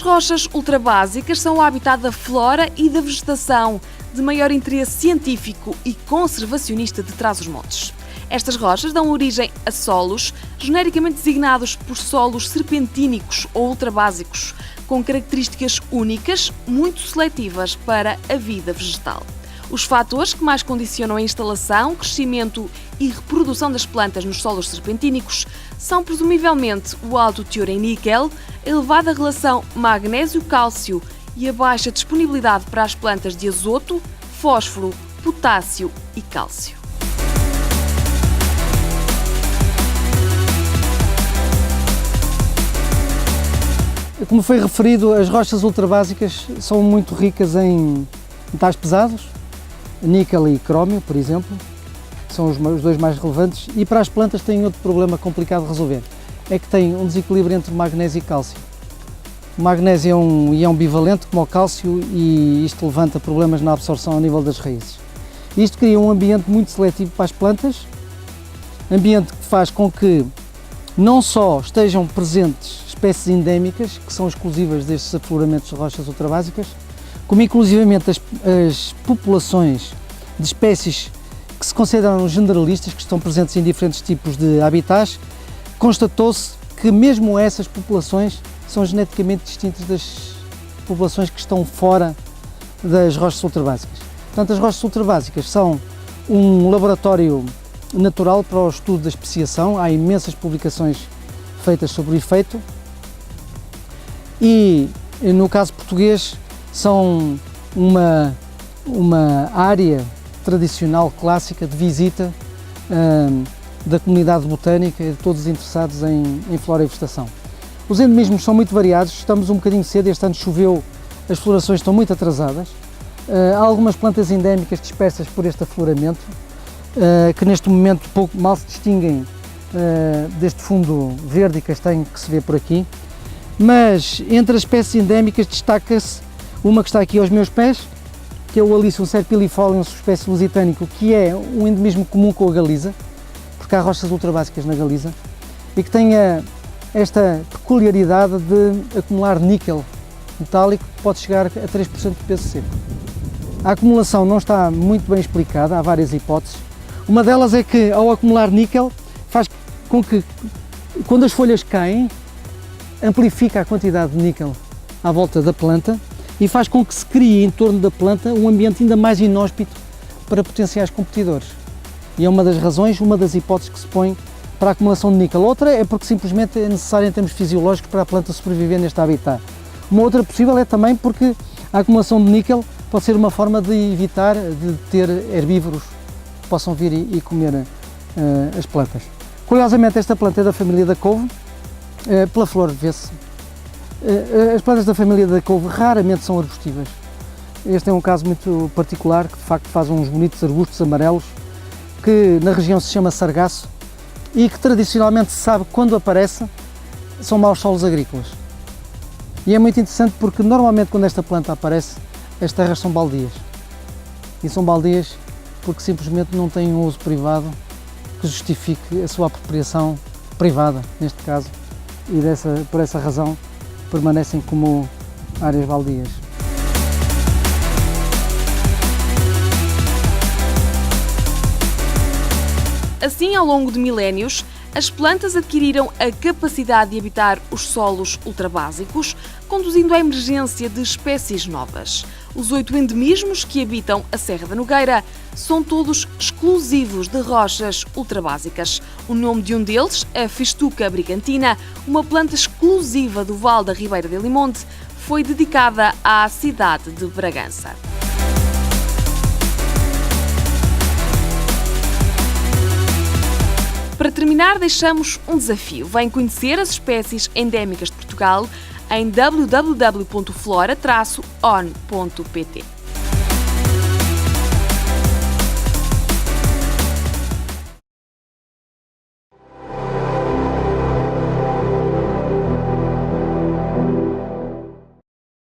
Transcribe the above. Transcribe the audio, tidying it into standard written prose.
As rochas ultrabásicas são o habitat da flora e da vegetação de maior interesse científico e conservacionista de Trás-os-Montes. Estas rochas dão origem a solos, genericamente designados por solos serpentínicos ou ultrabásicos, com características únicas, muito seletivas para a vida vegetal. Os fatores que mais condicionam a instalação, crescimento e reprodução das plantas nos solos serpentínicos são, presumivelmente, o alto teor em níquel, a elevada relação magnésio-cálcio e a baixa disponibilidade para as plantas de azoto, fósforo, potássio e cálcio. Como foi referido, as rochas ultrabásicas são muito ricas em metais pesados, níquel e crómio, por exemplo, são os dois mais relevantes, e para as plantas têm outro problema complicado de resolver, é que têm um desequilíbrio entre magnésio e cálcio. O magnésio é um íon bivalente como o cálcio e isto levanta problemas na absorção a nível das raízes. Isto cria um ambiente muito seletivo para as plantas, ambiente que faz com que não só estejam presentes espécies endémicas, que são exclusivas destes afloramentos de rochas ultrabásicas, como inclusivamente as populações de espécies que se consideram generalistas, que estão presentes em diferentes tipos de habitats. Constatou-se que mesmo essas populações são geneticamente distintas das populações que estão fora das rochas ultrabásicas. Portanto, as rochas ultrabásicas são um laboratório natural para o estudo da especiação, há imensas publicações feitas sobre o efeito e, no caso português, são uma área tradicional, clássica, de visita da comunidade botânica e de todos os interessados em flora e vegetação. Os endemismos são muito variados, estamos um bocadinho cedo, este ano choveu, as florações estão muito atrasadas. Há algumas plantas endémicas dispersas por este afloramento, que neste momento mal se distinguem deste fundo verde e castanho que se vê por aqui. Mas entre as espécies endémicas destaca-se uma que está aqui aos meus pés, que é o Alyssum serpilifolium, subespécie lusitânico, que é um endemismo comum com a Galiza, porque há rochas ultrabásicas na Galiza, e que tem esta peculiaridade de acumular níquel metálico, que pode chegar a 3% do peso seco. A acumulação não está muito bem explicada, há várias hipóteses. Uma delas é que, ao acumular níquel, faz com que, quando as folhas caem, amplifica a quantidade de níquel à volta da planta e faz com que se crie em torno da planta um ambiente ainda mais inóspito para potenciais competidores. E é uma das razões, uma das hipóteses que se põe para a acumulação de níquel. Outra é porque simplesmente é necessário em termos fisiológicos para a planta sobreviver neste habitat. Uma outra possível é também porque a acumulação de níquel pode ser uma forma de evitar de ter herbívoros que possam vir e comer as plantas. Curiosamente, esta planta é da família da couve, pela flor vê-se. As plantas da família da couve raramente são arbustivas. Este é um caso muito particular, que de facto faz uns bonitos arbustos amarelos, que na região se chama sargaço e que tradicionalmente se sabe que quando aparece são maus solos agrícolas. E é muito interessante porque normalmente quando esta planta aparece, as terras são baldias. E são baldias porque simplesmente não têm um uso privado que justifique a sua apropriação privada, neste caso, e por essa razão permanecem como áreas baldias. Assim, ao longo de milénios, as plantas adquiriram a capacidade de habitar os solos ultrabásicos, conduzindo à emergência de espécies novas. Os 8 endemismos que habitam a Serra da Nogueira são todos exclusivos de rochas ultrabásicas. O nome de um deles, a Festuca brigantina, uma planta exclusiva do Vale da Ribeira de Elimonte, foi dedicada à cidade de Bragança. Para terminar, deixamos um desafio. Vem conhecer as espécies endémicas de Portugal em www.flora-on.pt.